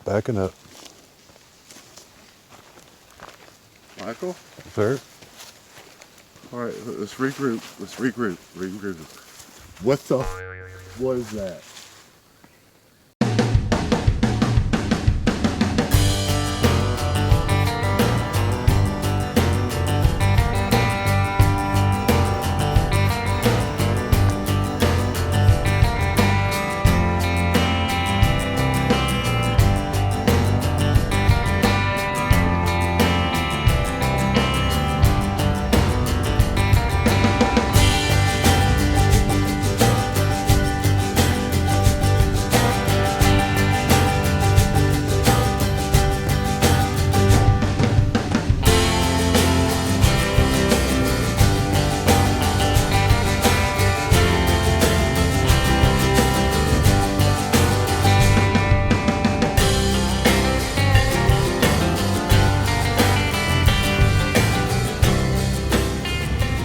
Backing up. Michael? Sir? All right, let's regroup. Let's regroup. What the was that?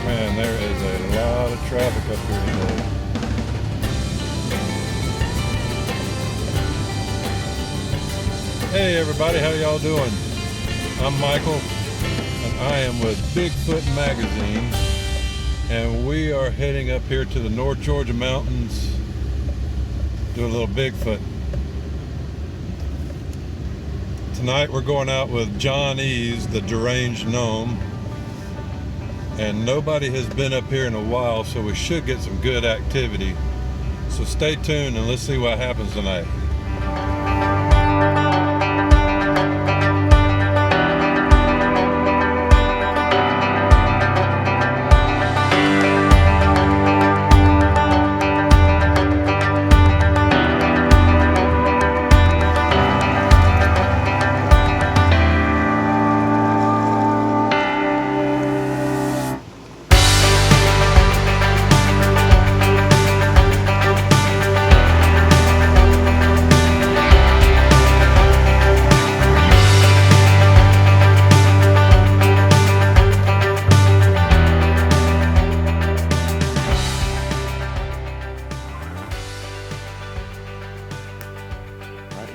Man, there is a lot of traffic up here today. Hey everybody, how y'all doing? I'm Michael, and I am with Bigfoot Magazine, and we are heading up here to the North Georgia mountains, do a little Bigfoot. Tonight we're going out with John Eves, the deranged gnome, and nobody has been up here in a while, so we should get some good activity. So stay tuned and let's see what happens tonight.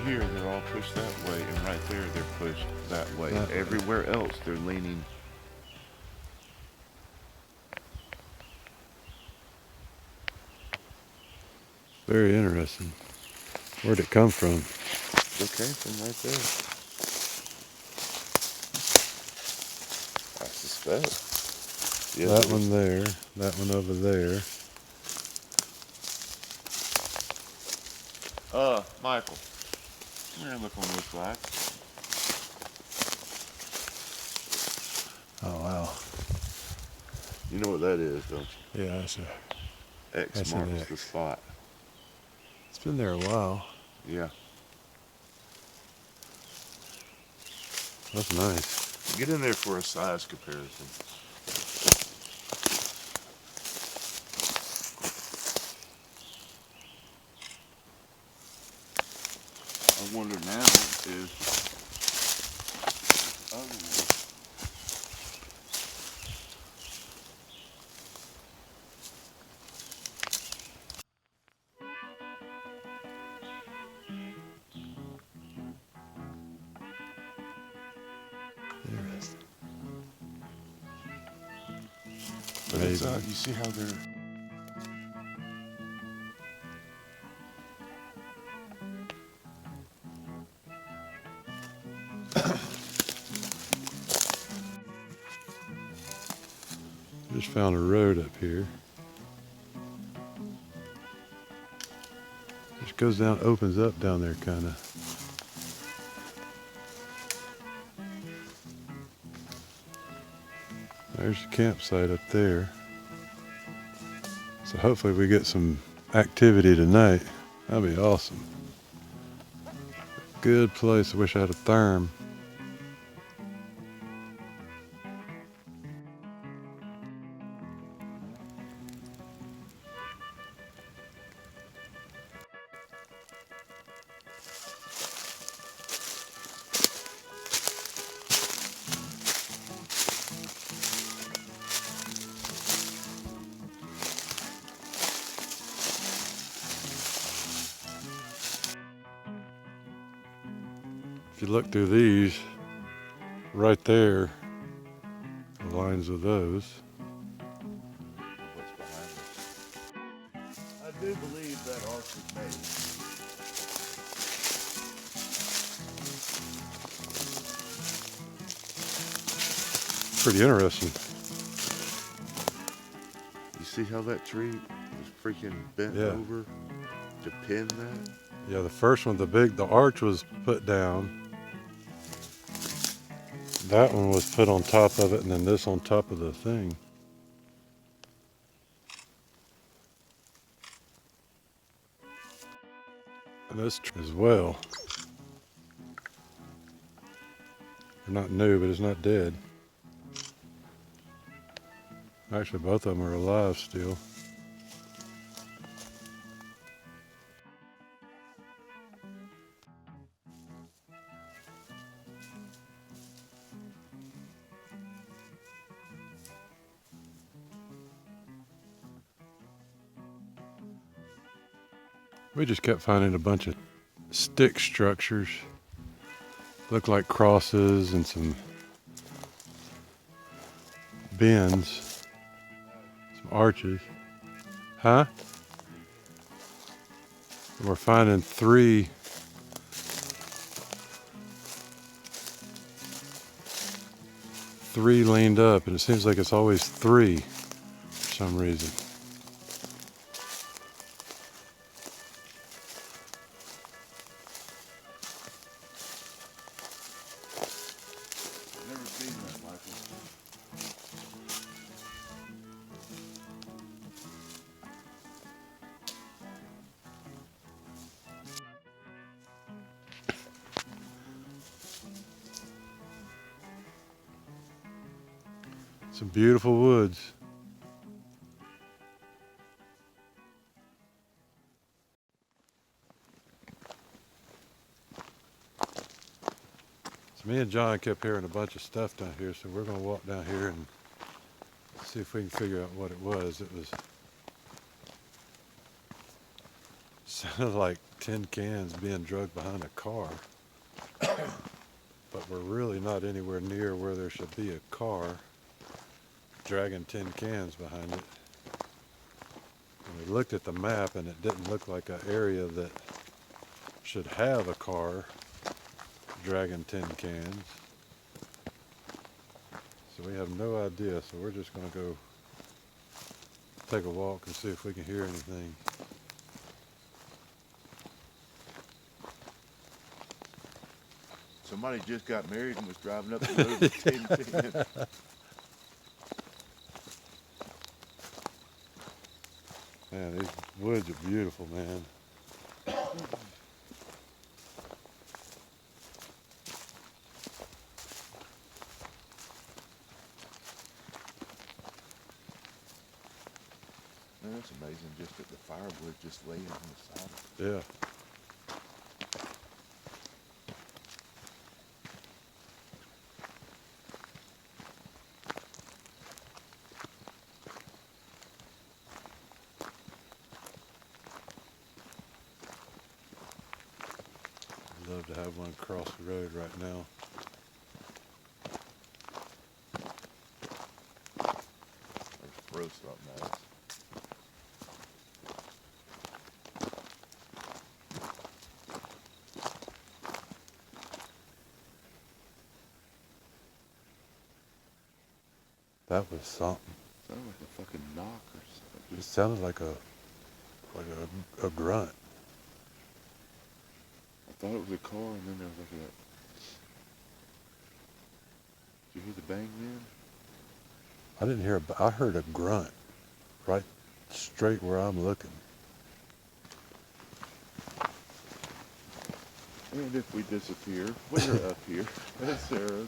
Here they're all pushed that way, and right there they're pushed that way. Everywhere else they're leaning. Very interesting. Where'd it come from? It came from right there. I suspect. Yeah, That one there, that one over there. Michael, come here and look on this side. Oh wow. You know what that is, don't you? Yeah, that's X an marks X. the spot. It's been there a while. Yeah. That's nice. Get in there for a size comparison. I wonder now is, Interesting. but it's, you see how they're, Just found a road up here. Just goes down, opens up down there kind of. There's the campsite up there. So hopefully we get some activity tonight. That'd be awesome. Good place. I wish I had a therm. If you look through these, right there, aligns with those. What's behind us? I do believe that arch is made. Pretty interesting. You see how that tree was freaking bent over to pin that? Yeah, the first one, the arch was put down. That one was put on top of it, and then this on top of the thing. And this as well. They're not new, but it's not dead. Actually, both of them are alive still. We just kept finding a bunch of stick structures. Look like crosses and some bends, some arches. Huh? And we're finding three leaned up, and it seems like it's always three for some reason. Never seen that, Michael. Some beautiful woods. So me and John kept hearing a bunch of stuff down here, so we're gonna walk down here and see if we can figure out what it was. It was sounded like tin cans being dragged behind a car. But we're really not anywhere near where there should be a car dragging tin cans behind it. And we looked at the map and it didn't look like an area that should have a car dragging tin cans. So we have no idea, so we're just gonna go take a walk and see if we can hear anything. Somebody just got married and was driving up the road with tin cans. Man, these woods are beautiful, man. Man, that's amazing just that the firewood just laying on the side. Yeah. I'd love to have one across the road right now. There's throw something else. That was something. Sounded like a fucking knock or something. It sounded like a grunt. I thought it was a car, and then there was like a... Did you hear the bang then? I didn't hear I heard a grunt right straight where I'm looking. And if we disappear, we're up here at Sarah's.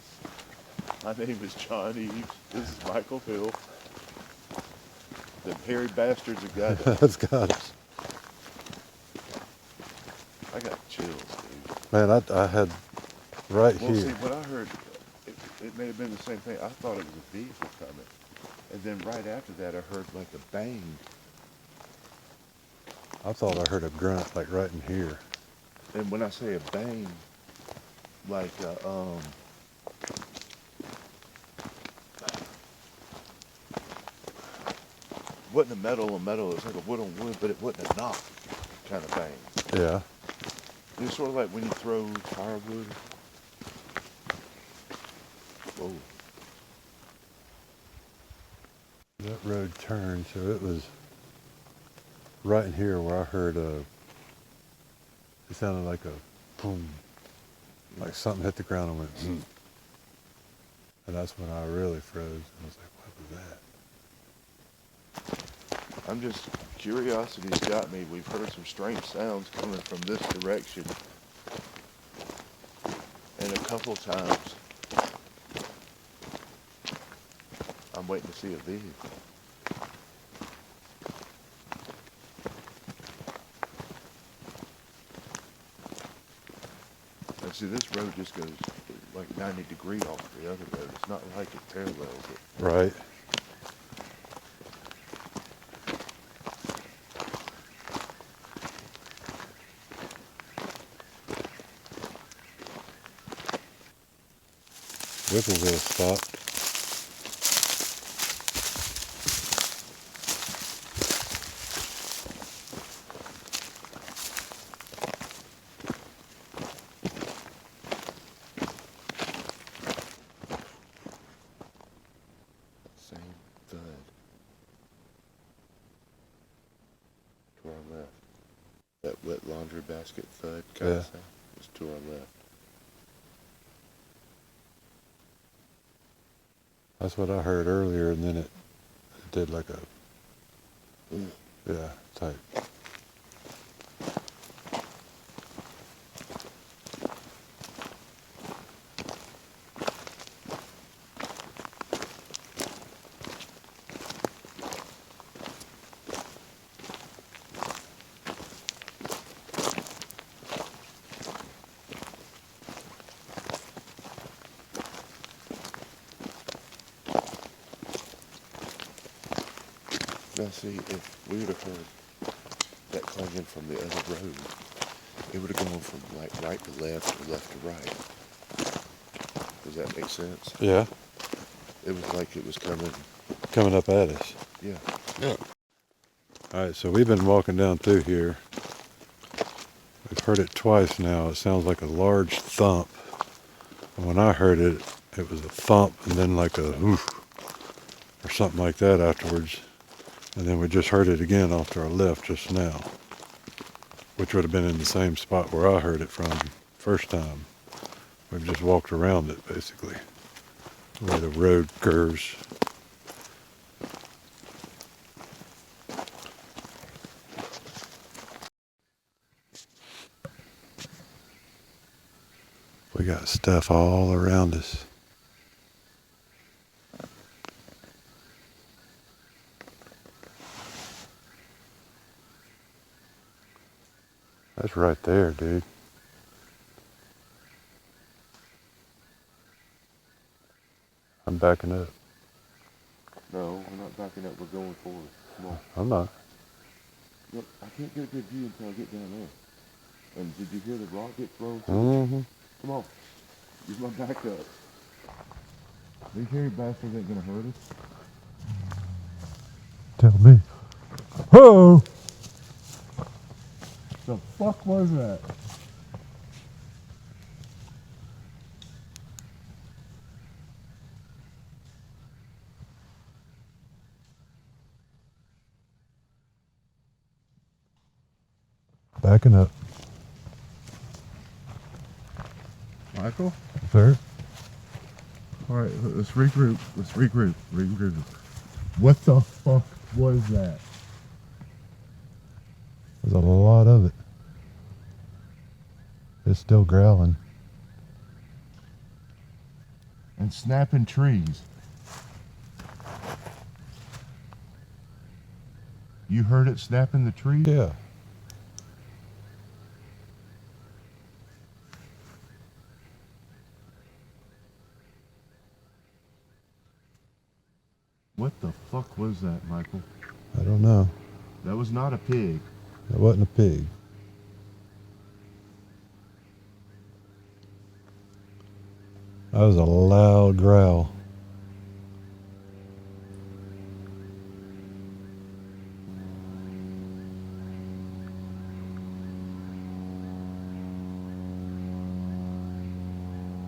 My name is John Eves. This is Michael Hill. The hairy bastards have got us. That's got us. I got chills, dude. Man, I had right Well, see, here. what I heard, it may have been the same thing. I thought it was a vehicle coming. And then right after that, I heard like a bang. I thought I heard a grunt like right in here. And when I say a bang, like wasn't a metal on metal, it was like a wood on wood, but it wasn't a knock kind of thing. Yeah. It was sort of like when you throw firewood. Whoa. That road turned, so it was right in here where I heard it sounded like a boom, like something hit the ground and went zoom. And that's when I really froze. I was like, what was that? I'm just, curiosity's got me. We've heard some strange sounds coming from this direction. And a couple times, I'm waiting to see a vehicle. And see, this road just goes like 90 degrees off the other road. It's not like it parallels it. Right. Whippleville stopped. Same thud. To our left. That wet laundry basket thud kind of sound is to our left. That's what I heard earlier, and then it did like a, yeah, type. Now see, if we would have heard that clanging from the other road, it would have gone from like right to left or left to right. Does that make sense? Yeah. It was like it was coming Up at us. Yeah. Yeah. All right, so we've been walking down through here. We've heard it twice now. It sounds like a large thump. And when I heard it, it was a thump and then like a oof or something like that afterwards. And then we just heard it again off to our left just now, which would have been in the same spot where I heard it from first time. We've just walked around it basically, where the road curves. We got stuff all around us. That's right there, dude. I'm backing up. No, we're not backing up. We're going forward. Come on. I'm not. Look, I can't get a good view until I get down there. And did you hear the rock get thrown? Mm-hmm. Come on. Use my backup. These hairy bastards ain't gonna hurt us. Tell me. Oh! The fuck was that? Backing up. Michael? Sir? Alright, let's regroup. Regroup. What the fuck was that? There's a lot of it. It's still growling. And snapping trees. You heard it snapping the trees? Yeah. What the fuck was that, Michael? I don't know. That was not a pig. It wasn't a pig. That was a loud growl.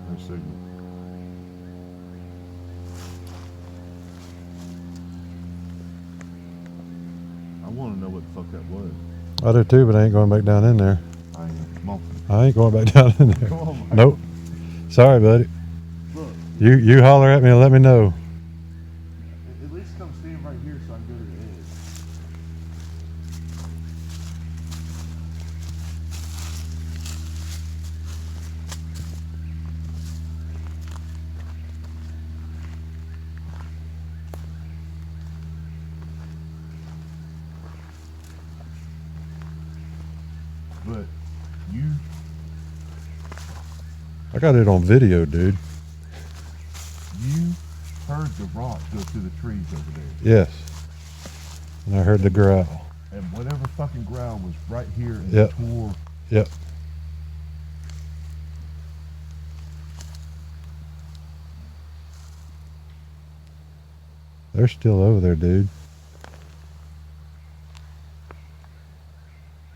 No signal. I want to know what the fuck that was. I do too, but I ain't going back down in there. I am. Come on. I ain't going back down in there. Come on, Mike. Nope. Sorry, buddy. Look. You holler at me and let me know. At least come stand right here so I can go to the edge. But you I got it on video, dude. heard the rock go through the trees over there. Yes. And I heard the growl. And whatever fucking growl was right here and Yep. tore. Yep. They're still over there, dude.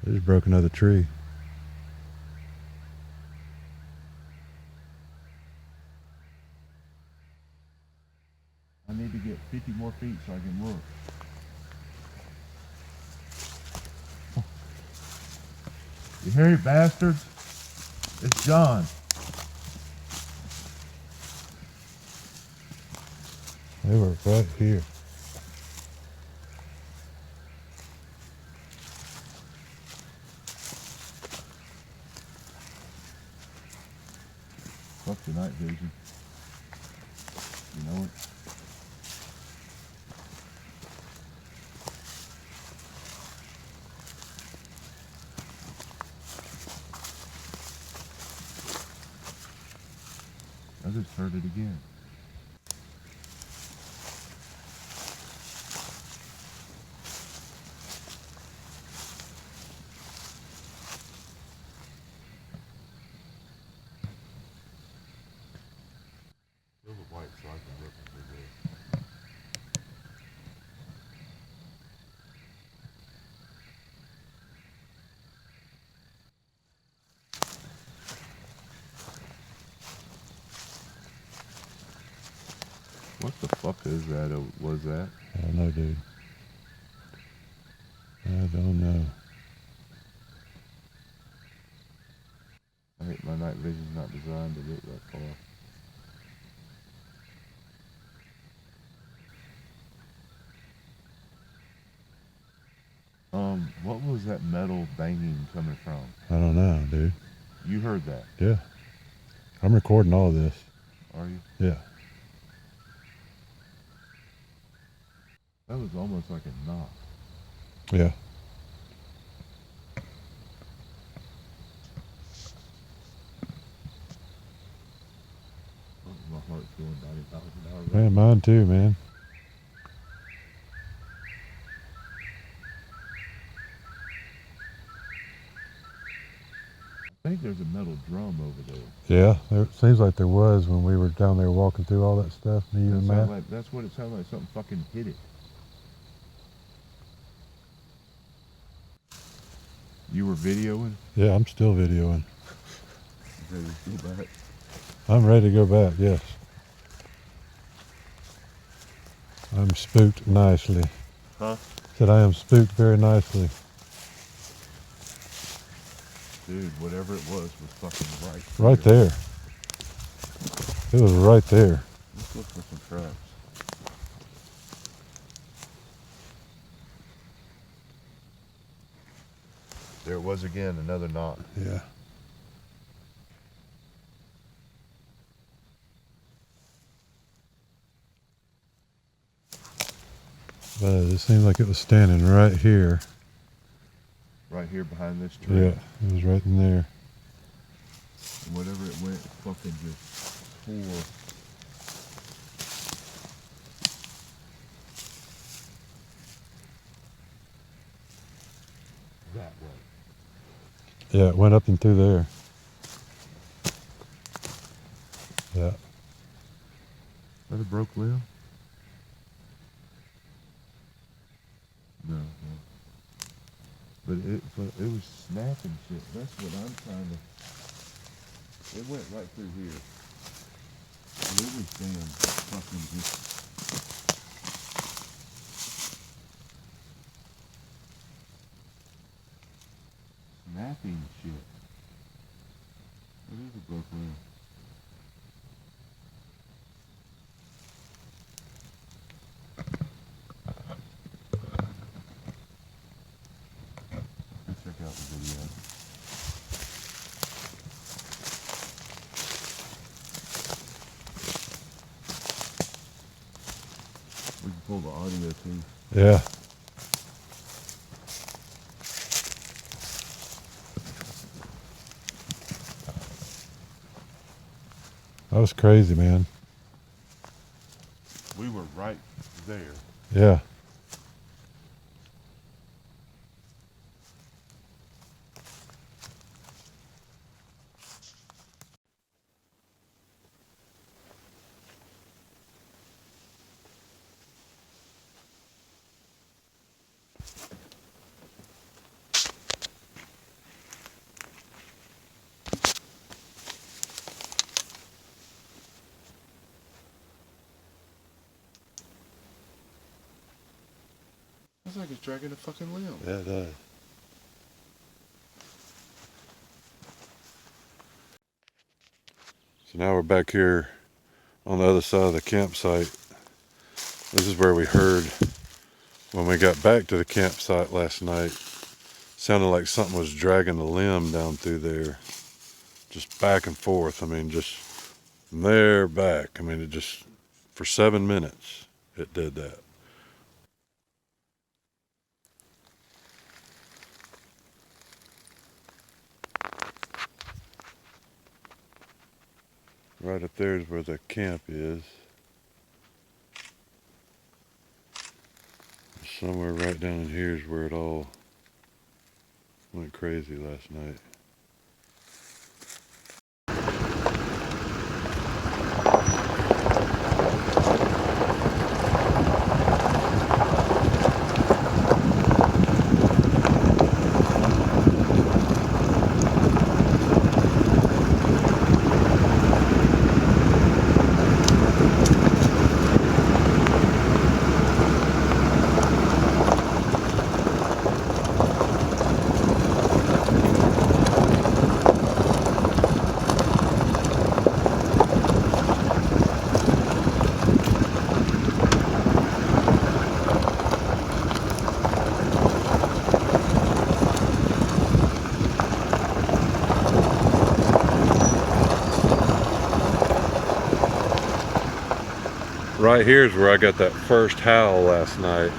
They just broke another tree. I need to get 50 more feet so I can look. You hear you bastards? It's John. They were right here. Fuck the night vision. You know it? I just heard it again. Fill the white so I can look through this. What the fuck is that? Was that? I don't know, dude. I don't know. I hate my night vision's not designed to look that far. What was that metal banging coming from? I don't know, dude. You heard that, Yeah. I'm recording all this. are you? Yeah. That was almost like a knock. Yeah. Oh, my heart's going 90,000 hours. Man, mine too, man. I think there's a metal drum over there. Yeah, it seems like there was when we were down there walking through all that stuff. Me and Matt. That's what it sounded like. Something fucking hit it. You were videoing? Yeah, I'm still videoing. Ready to go back? I'm ready to go back, yes. I'm spooked nicely. Huh? Said I am spooked very nicely. Dude, whatever it was fucking right Right there. It was right there. Let's look for some traps. There it was again, another knot. Yeah. But it seemed like it was standing right here. Right here behind this tree. Yeah, it was right in there. And whatever it went, fucking just tore. That way. Yeah, it went up and through there. Yeah. That a broke limb? No. But it was snapping shit. That's what I'm trying to. It went right through here. And it was damn fucking just. Snapping shit. It is a broke limb. Let's check out the video. We can pull the audio too. Yeah. That was crazy, man. We were right there. Yeah. It's like it's dragging a fucking limb. Yeah, it does. So now we're back here on the other side of the campsite. This is where we heard when we got back to the campsite last night. Sounded like something was dragging the limb down through there. Just back and forth. I mean, just from there back. I mean, it just, for 7 minutes, it did that. Right up there is where the camp is. Somewhere right down in here is where it all went crazy last night. Right here is where I got that first howl last night.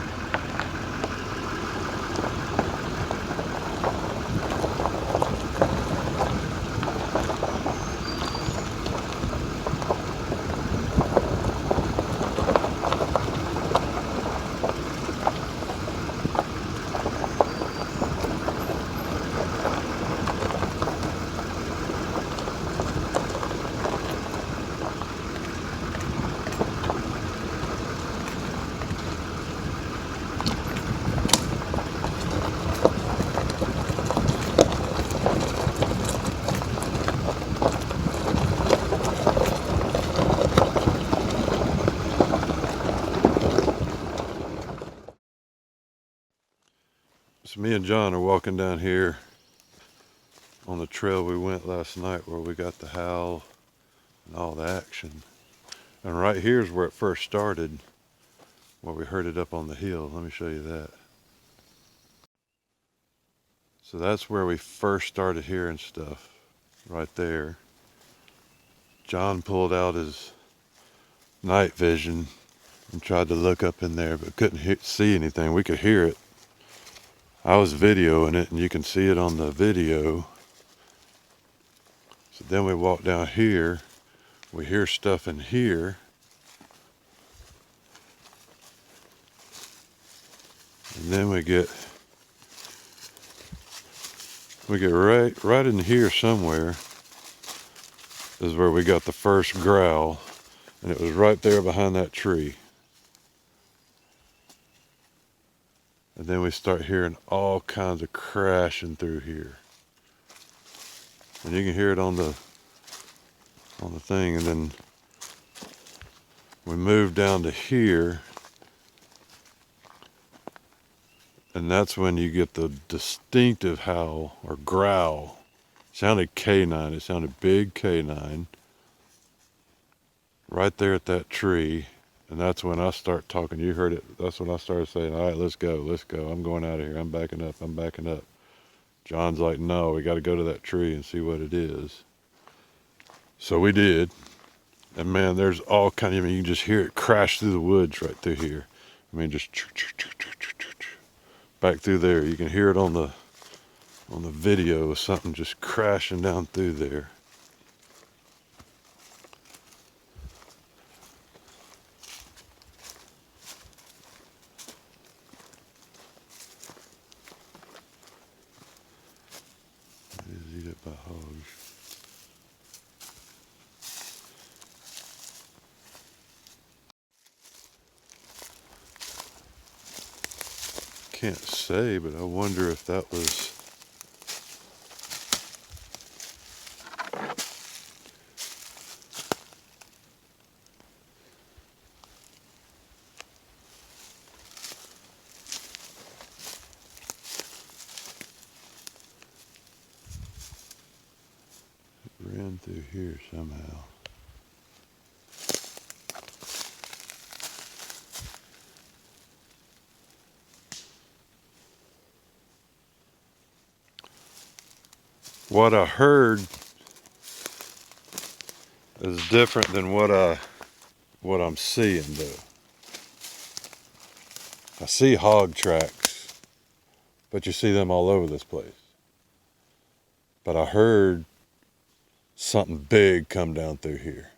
So me and John are walking down here on the trail we went last night where we got the howl and all the action. And right here is where it first started, where we heard it up on the hill. Let me show you that. So that's where we first started hearing stuff, right there. John pulled out his night vision and tried to look up in there, but couldn't see anything. We could hear it. I was videoing it, and you can see it on the video. So then we walk down here. We hear stuff in here. And then we get right in here somewhere is where we got the first growl. And it was right there behind that tree. And then we start hearing all kinds of crashing through here. And you can hear it on the thing. And then we move down to here. And that's when you get the distinctive howl or growl. It sounded canine. It sounded big canine. Right there at that tree. And that's when I start talking. You heard it. That's when I started saying, all right, let's go. Let's go. I'm going out of here. I'm backing up. I'm backing up. John's like, no, we got to go to that tree and see what it is. So we did. And man, there's all kind of, I mean, you can just hear it crash through the woods right through here. I mean, just back through there. You can hear it on the video of something just crashing down through there. It is eaten by hogs. Can't say, but I wonder if that was ran through here somehow. What I heard is different than what I'm seeing though. I see hog tracks, but you see them all over this place. But I heard something big come down through here.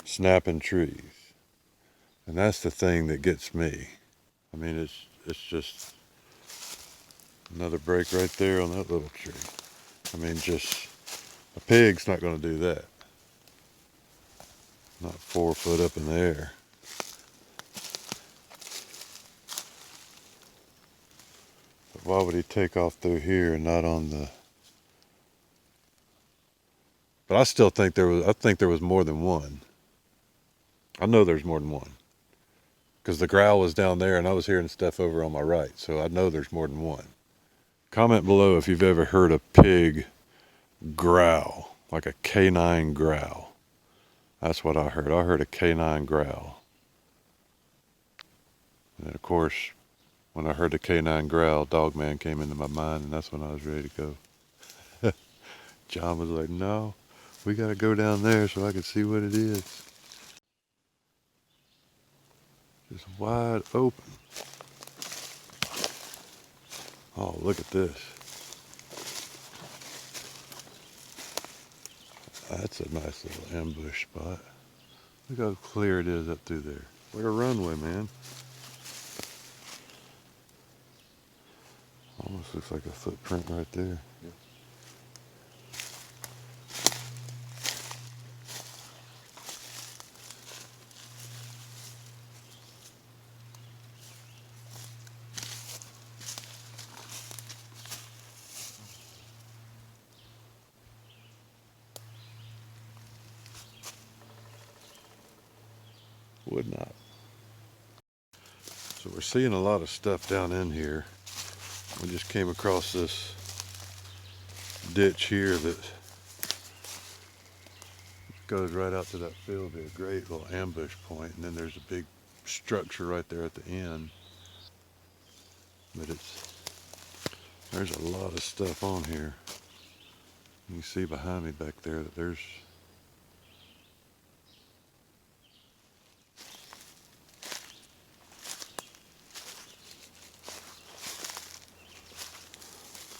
Snapping trees. And that's the thing that gets me. I mean, it's just another break right there on that little tree. I mean, just a pig's not going to do that. Not 4 foot up in the air. But why would he take off through here and not on the... But I still think there was more than one. I know there's more than one. Because the growl was down there and I was hearing stuff over on my right. So I know there's more than one. Comment below if you've ever heard a pig growl. Like a canine growl. That's what I heard. I heard a canine growl. And of course, when I heard the canine growl, Dogman came into my mind and that's when I was ready to go. John was like, no, we got to go down there so I can see what it is. Just wide open. Oh, look at this. That's a nice little ambush spot. Look how clear it is up through there. Like a runway, man. Almost looks like a footprint right there. Yeah. Would not. So we're seeing a lot of stuff down in here. We just came across this ditch here that goes right out to that field. Be a great little ambush point, and then there's a big structure right there at the end. But there's a lot of stuff on here. You can see behind me back there that there's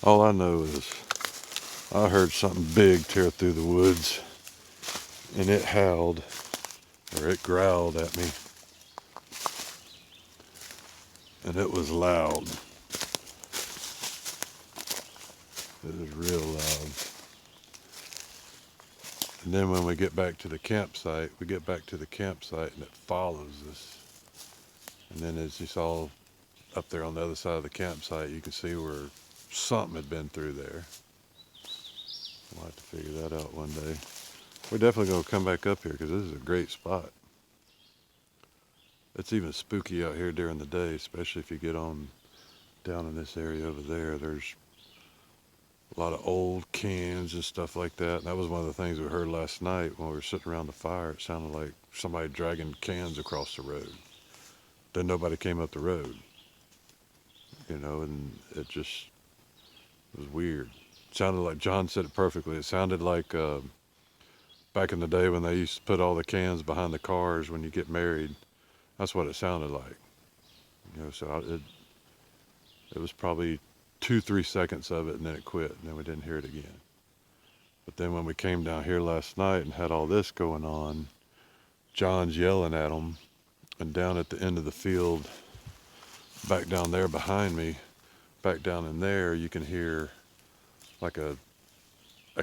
all I know is I heard something big tear through the woods and it howled, or it growled at me. And it was loud. It was real loud. And then when we get back to the campsite, and it follows us. And then as you saw up there on the other side of the campsite, you can see where something had been through there. We'll have to figure that out one day. We're definitely going to come back up here because this is a great spot. It's even spooky out here during the day, especially if you get on down in this area over there. There's a lot of old cans and stuff like that. And that was one of the things we heard last night when we were sitting around the fire. It sounded like somebody dragging cans across the road. Then nobody came up the road, you know, and it was weird. It sounded like, John said it perfectly. It sounded like back in the day when they used to put all the cans behind the cars when you get married. That's what it sounded like. You know, so it was probably 2-3 seconds of it, and then it quit, and then we didn't hear it again. But then when we came down here last night and had all this going on, John's yelling at them, and down at the end of the field, back down there behind me, back down in there, you can hear like a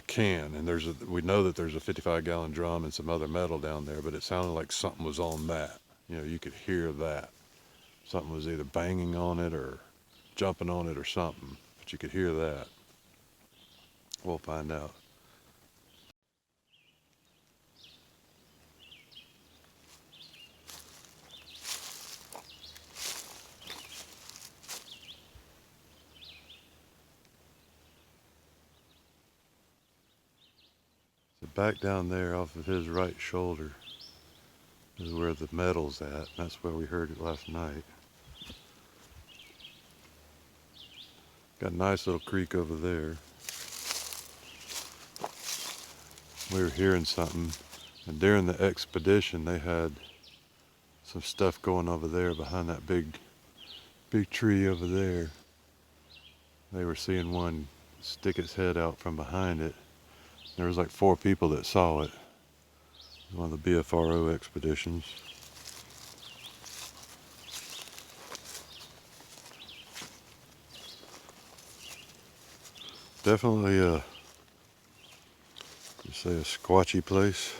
can, and we know that there's a 55-gallon drum and some other metal down there, but it sounded like something was on that. You know, you could hear that. Something was either banging on it or jumping on it or something, but you could hear that. We'll find out. So back down there off of his right shoulder is where the metal's at. That's where we heard it last night. Got a nice little creek over there. We were hearing something, and during the expedition they had some stuff going over there behind that big tree over there. They were seeing one stick its head out from behind it. There was like 4 people that saw it. It was one of the BFRO expeditions. Definitely just say a squatchy place.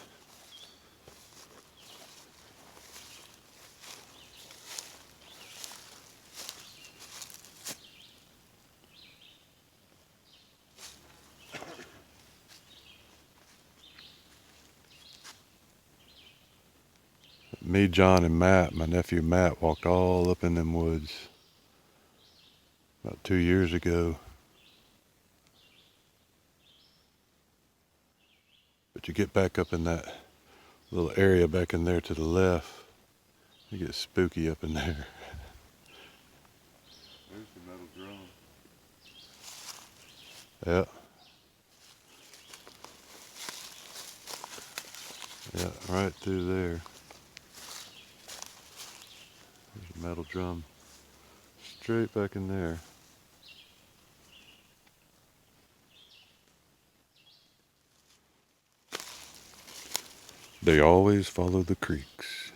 Me, John, and Matt, my nephew Matt, walked all up in them woods about 2 years ago. But you get back up in that little area back in there to the left, you get spooky up in there. There's the metal drum. Yeah. Yeah, right through there. There's a metal drum. Straight back in there. They always follow the creeks.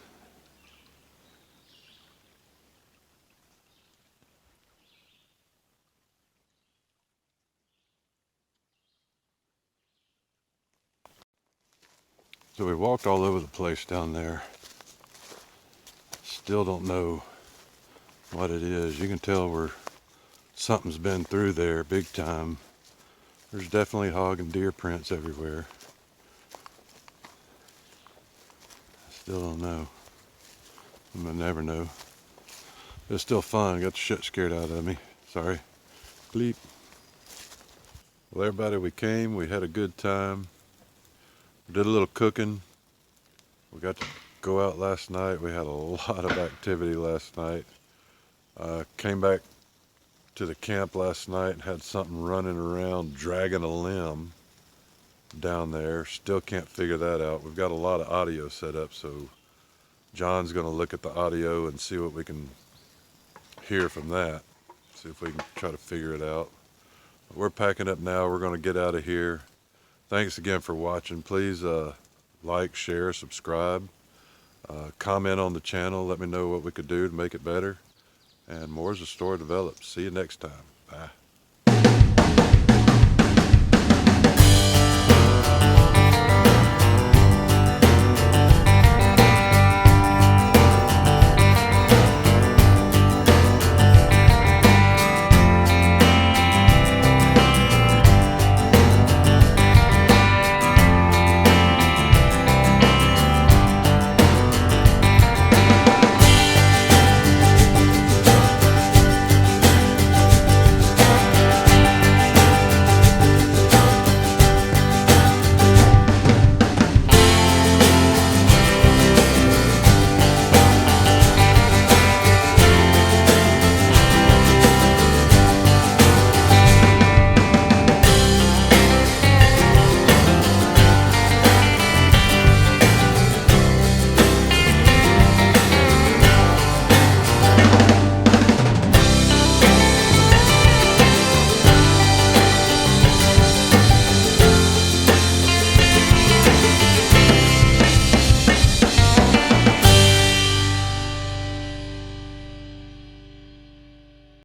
So we walked all over the place down there. Still don't know what it is. You can tell where something's been through there big time. There's definitely hog and deer prints everywhere. Still don't know. I'm gonna never know. It's still fun. Got the shit scared out of me. Sorry. Bleep. Well, everybody, we came. We had a good time. We did a little cooking. We got to go out last night. We had a lot of activity last night. Came back to the camp last night and had something running around dragging a limb down there. Still can't figure that out. We've got a lot of audio set up, so John's going to look at the audio and see what we can hear from that. See if we can try to figure it out. We're packing up now. We're going to get out of here. Thanks again for watching. Please like, share, subscribe, comment on the channel. Let me know what we could do to make it better. And more as the story develops. See you next time. Bye.